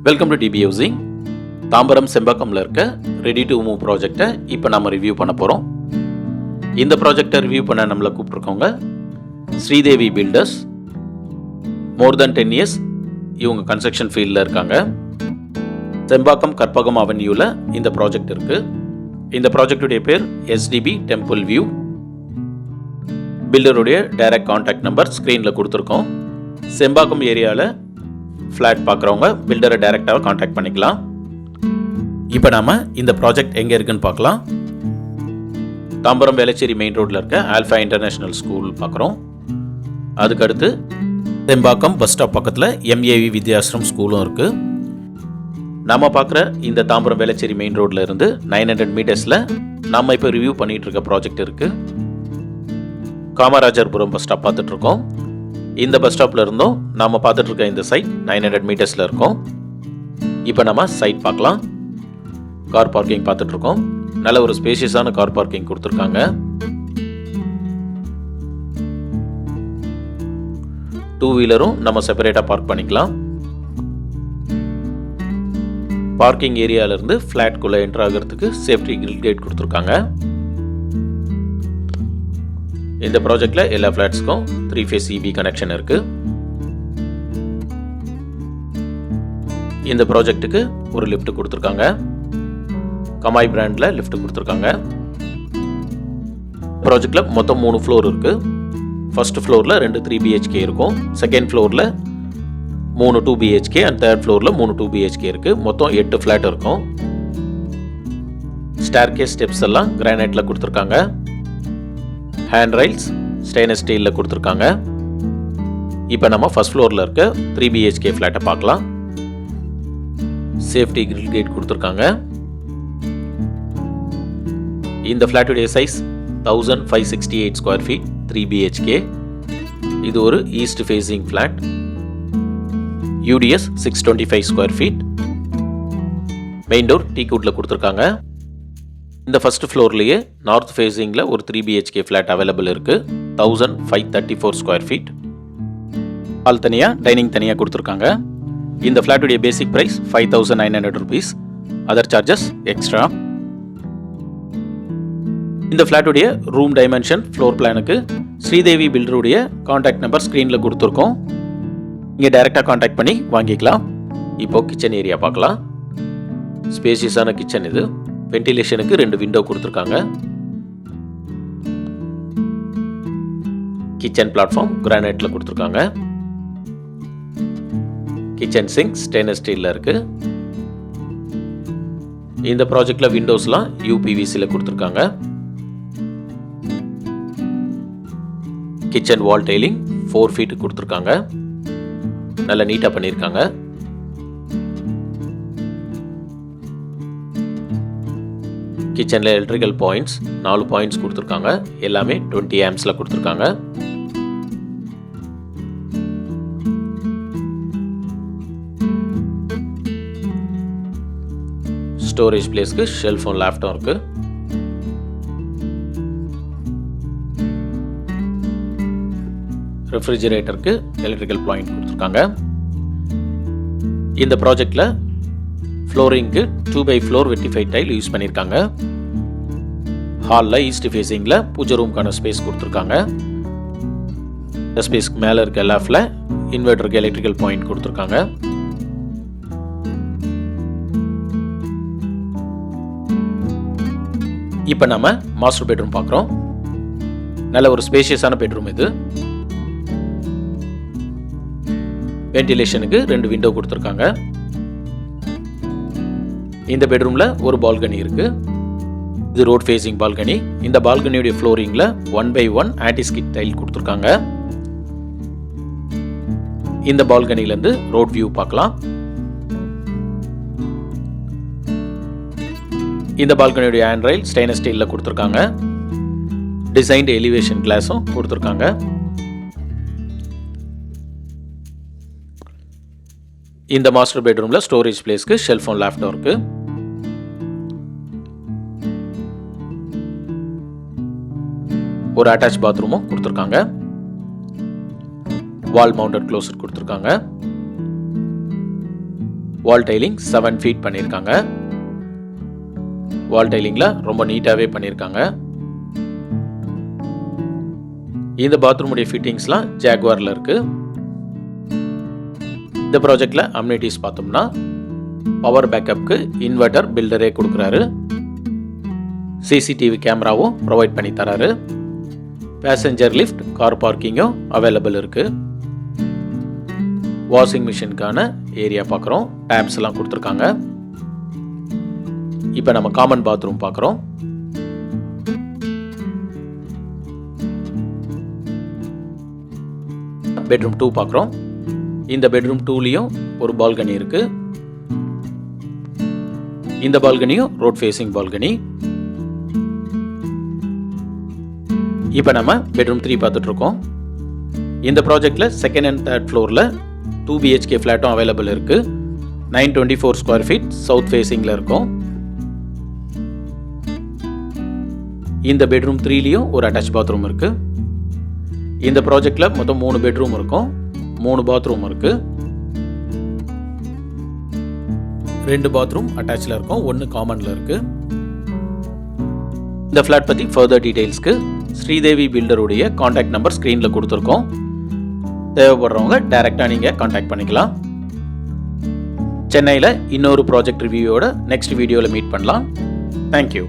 Welcome to TP housing. Tambaram செம்பாக்கம்ல இருக்க ready to move ப்ராஜெக்டை இப்போ நம்ம ரிவ்யூ பண்ண போகிறோம். இந்த ப்ராஜெக்டை ரிவ்யூ பண்ண நம்மளை கூப்பிட்ருக்கோங்க ஸ்ரீதேவி பில்டர்ஸ். மோர் தென் 10 இயர்ஸ் இவங்க கன்ஸ்ட்ரக்ஷன் ஃபீல்டில் இருக்காங்க. செம்பாக்கம் கற்பகம் அவென்யூவில் இந்த ப்ராஜெக்ட் இருக்குது. இந்த ப்ராஜெக்டுடைய பேர் எஸ்டிபி டெம்பிள் வியூ. பில்டருடைய டைரக்ட் கான்டாக்ட் நம்பர் ஸ்க்ரீனில் கொடுத்துருக்கோம். செம்பாக்கம் ஏரியாவில் ஃப்ளாட் பார்க்குறவங்க பில்டரை டைரெக்டாக கான்டாக்ட் பண்ணிக்கலாம். இப்போ நாம் இந்த ப்ராஜெக்ட் எங்கே இருக்குன்னு பார்க்கலாம். தாம்பரம் வேளச்சேரி மெயின் ரோட்டில் இருக்க ஆல்ஃபா இன்டர்நேஷ்னல் ஸ்கூல் பார்க்குறோம். அதுக்கடுத்து செம்பாக்கம் பஸ் ஸ்டாப் பக்கத்தில் எம்ஏவி வித்யாசிரம் ஸ்கூலும் இருக்குது. நம்ம பார்க்குற இந்த தாம்பரம் வேளச்சேரி மெயின் ரோட்டில் இருந்து 900 மீட்டர்ஸில் நம்ம இப்போ ரிவ்யூ பண்ணிகிட்டு இருக்க ப்ராஜெக்ட் இருக்குது. காமராஜர்புரம் பஸ் ஸ்டாப் பார்த்துட்ருக்கோம். இந்த பஸ் ஸ்டாப்பில் இருந்தோம் நம்ம பார்த்துட்டு இருக்க இந்த சைட் 900 மீட்டர்ஸில் இருக்கோம். இப்போ நம்ம சைட் பார்க்கலாம். கார் பார்க்கிங் பார்த்துட்ருக்கோம். நல்ல ஒரு ஸ்பேஷியஸான கார் பார்க்கிங் கொடுத்துருக்காங்க. 2 வீலரும் நம்ம செப்பரேட்டாக பார்க் பண்ணிக்கலாம். பார்க்கிங் ஏரியாவிலேருந்து ஃப்ளாட்குள்ளே என்ட்ரு ஆகிறதுக்கு சேஃப்டி கிரில் கேட் கொடுத்துருக்காங்க. இந்த ப்ராஜெக்டில் எல்லா ஃப்ளாட்ஸ்க்கும் 3 ஃபேஸ் இபி கனெக்ஷன் இருக்குது. இந்த ப்ராஜெக்ட்டுக்கு ஒரு லிஃப்ட் கொடுத்துருக்காங்க. கமாய் பிராண்டில் லிஃப்ட் கொடுத்துருக்காங்க. ப்ராஜெக்டில் மொத்தம் 3 ஃப்ளோர் இருக்குது. ஃபர்ஸ்ட் ஃப்ளோரில் 2 3 பிஹெச்கே இருக்கும். செகண்ட் ஃப்ளோரில் 3 2 பிஹெச்கே அண்ட் தேர்ட் ஃப்ளோரில் 3 2 பிஹெச்கே இருக்குது. மொத்தம் 8 ஃப்ளாட் இருக்கும். ஸ்டேர்கேஸ் ஸ்டெப்ஸ் எல்லாம் கிரானைட்டில் கொடுத்துருக்காங்க. ஹேண்ட் ரைல்ஸ் ஸ்டெயின்லெஸ் ஸ்டீலில் கொடுத்துருக்காங்க. இப்போ நம்ம ஃபர்ஸ்ட் ஃப்ளோரில் இருக்க 3 பிஹெச்கே ஃப்ளாட்டை பார்க்கலாம். சேஃப்டி கிரில் கேட் கொடுத்துருக்காங்க. இந்த ஃப்ளாட்டுடைய சைஸ் 1568 ஸ்கொயர் ஃபீட், 3 பிஹெச்கே. இது ஒரு east facing flat. UDS 625 square feet. Main door டீக்வுட்டில் கொடுத்துருக்காங்க. இந்த ஃபர்ஸ்ட் ஃப்ளோர்லேயே நார்த் ஃபேஸிங்கில் ஒரு 3 பிஹெச்கே ஃப்ளாட் அவைலபிள் இருக்குது. 1534 ஸ்கொயர் ஃபீட். ஹால் தனியாக, டைனிங் தனியாக கொடுத்துருக்காங்க. இந்த ஃப்ளாட்டுடைய பேசிக் price 5900 rupees. Other charges extra. இந்த ஃப்ளாட்டுடைய ரூம் டைமென்ஷன் ஃப்ளோர் பிளானுக்கு ஸ்ரீதேவி பில்டருடைய கான்டாக்ட் நம்பர் ஸ்க்ரீனில் கொடுத்துருக்கோம். இங்கே டைரெக்டாக கான்டாக்ட் பண்ணி வாங்கிக்கலாம். இப்போது கிச்சன் ஏரியா பார்க்கலாம். ஸ்பேசியஸான கிச்சன் இது. வென்டிலேஷனுக்கு 2 விண்டோ கொடுத்துருக்காங்க. கிச்சன் பிளாட்ஃபார்ம் கிரானைட்ல கொடுத்துருக்காங்க. கிச்சன் சிங்க் ஸ்டெயின்லெஸ் ஸ்டீல்ல இருக்கு. இந்த ப்ராஜெக்ட்ல விண்டோஸ்லாம் யூபிவிசில கொடுத்துருக்காங்க. கிச்சன் வால் டைலிங் 4 ஃபீட் கொடுத்துருக்காங்க. நல்லா நீட்டாக பண்ணியிருக்காங்க. கிச்சனில் எலக்ட்ரிக்கல் பாயிண்ட்ஸ் 4 பாயிண்ட்ஸ் கொடுத்துருக்காங்க. எல்லாமே 20 ஆம்ஸில் கொடுத்துருக்காங்க. ஸ்டோரேஜ் பிளேஸ்க்கு ஷெல்ஃபும் லேப்டாப் இருக்கு. ரெஃப்ரிஜரேட்டருக்கு எலக்ட்ரிக்கல் பாயிண்ட் கொடுத்துருக்காங்க. இந்த ப்ராஜெக்டில் ஃப்ளோரிங்க்கு 2x4 வெட்டிஃபைட் டைல் யூஸ் பண்ணியிருக்காங்க. ஹாலில் ஈஸ்ட் ஃபேஸிங்கில் பூஜை ரூம்க்கான ஸ்பேஸ் கொடுத்துருக்காங்க. இந்த ஸ்பேஸ்க்கு மேலே இருக்க லேஃப்டில் இன்வெர்டருக்கு எலக்ட்ரிக்கல் பாயிண்ட் கொடுத்துருக்காங்க. இப்போ நம்ம மாஸ்டர் பெட்ரூம் பார்க்குறோம். நல்ல ஒரு ஸ்பேஷியஸான பெட்ரூம் இது. வென்டிலேஷனுக்கு 2 விண்டோ கொடுத்துருக்காங்க. இந்த பெட்ரூமில் ஒரு பால்கனி இருக்கு. இது ரோட் ஃபேஸிங் பால்கனி. இந்த பால்கனியுடைய ஃப்ளோரிங்கில் 1x1 ஆன்டிஸ்கிட் டைல் கொடுத்துருக்காங்க. இந்த பால்கனிலேருந்து ரோட் வியூ பார்க்கலாம். இந்த பால்கனியுடைய ஹேண்ட் ரைல் ஸ்டெயின்லெஸ் ஸ்டீலில் கொடுத்துருக்காங்க. டிசைன்டு எலிவேஷன் கிளாஸும் கொடுத்துருக்காங்க. இந்த மாஸ்டர் பெட்ரூமில் ஸ்டோரேஜ் பிளேஸ்க்கு ஷெல்ஃபும் லேப்டாப் இருக்கு. ஒரு அட்டாச் பாத்ரூமும் கொடுத்துருக்காங்க. வால் மவுண்டட் க்ளோசர் கொடுத்துருக்காங்க. வால் டைலிங் 7 ஃபீட் பண்ணியிருக்காங்க. வால் டைலிங்கில் ரொம்ப நீட்டாகவே பண்ணியிருக்காங்க. இந்த பாத்ரூமுடைய ஃபிட்டிங்ஸ்லாம் ஜாக்வாரில் இருக்குது. இந்த ப்ராஜெக்டில் அம்யூனிட்டிஸ் பார்த்தோம்னா பவர் பேக்கப்புக்கு இன்வெர்டர் பில்டரே கொடுக்குறாரு. சிசிடிவி கேமராவும் ப்ரொவைட் பண்ணி தராரு. பேசஞ்சர் லிஃப்ட், கார் பார்க்கிங்கும் அவைலபிள் இருக்குது. வாஷிங் மிஷினுக்கான ஏரியா பார்க்குறோம். டேப்ஸ் எல்லாம் கொடுத்துருக்காங்க. இப்போ நம்ம காமன் பாத்ரூம் பார்க்குறோம். பெட்ரூம் 2 பார்க்குறோம். இந்த பெட்ரூம் 2லையும் ஒரு பால்கனி இருக்கு. இந்த பால்கனியும் ரோட் ஃபேசிங் பால்கனி. இப்போ நம்ம பெட்ரூம் 3 பார்த்துட்டு இருக்கோம். இந்த ப்ராஜெக்டில் செகண்ட் அண்ட் தேர்ட் ஃப்ளோரில் 2 BHK ஃப்ளாட்டும் அவைலபிள் இருக்கு. 924 ஸ்கொயர் ஃபீட் சவுத் ஃபேசிங்கில் இருக்கும். இந்த பெட்ரூம் 3லையும் ஒரு அட்டாச் பாத்ரூம் இருக்கு. இந்த ப்ராஜெக்டில் மொத்தம் 3 பெட்ரூம் இருக்கும், 3 பாத்ரூம் இருக்கு. 2 பாத்ரூம் அட்டாச்சில் இருக்கும், 1 காமனில் இருக்கு. இந்த ஃப்ளாட் பற்றி ஃபர்தர் டீடைல்ஸ்க்கு ஸ்ரீதேவி பில்டருடைய கான்டாக்ட் நம்பர் ஸ்க்ரீனில் கொடுத்துருக்கோம். தேவைப்படுறவங்க டைரெக்டாக நீங்கள் கான்டாக்ட் பண்ணிக்கலாம். சென்னையில் இன்னொரு ப்ராஜெக்ட் ரிவ்யூவோட நெக்ஸ்ட் வீடியோவில் மீட் பண்ணலாம். தேங்க்யூ.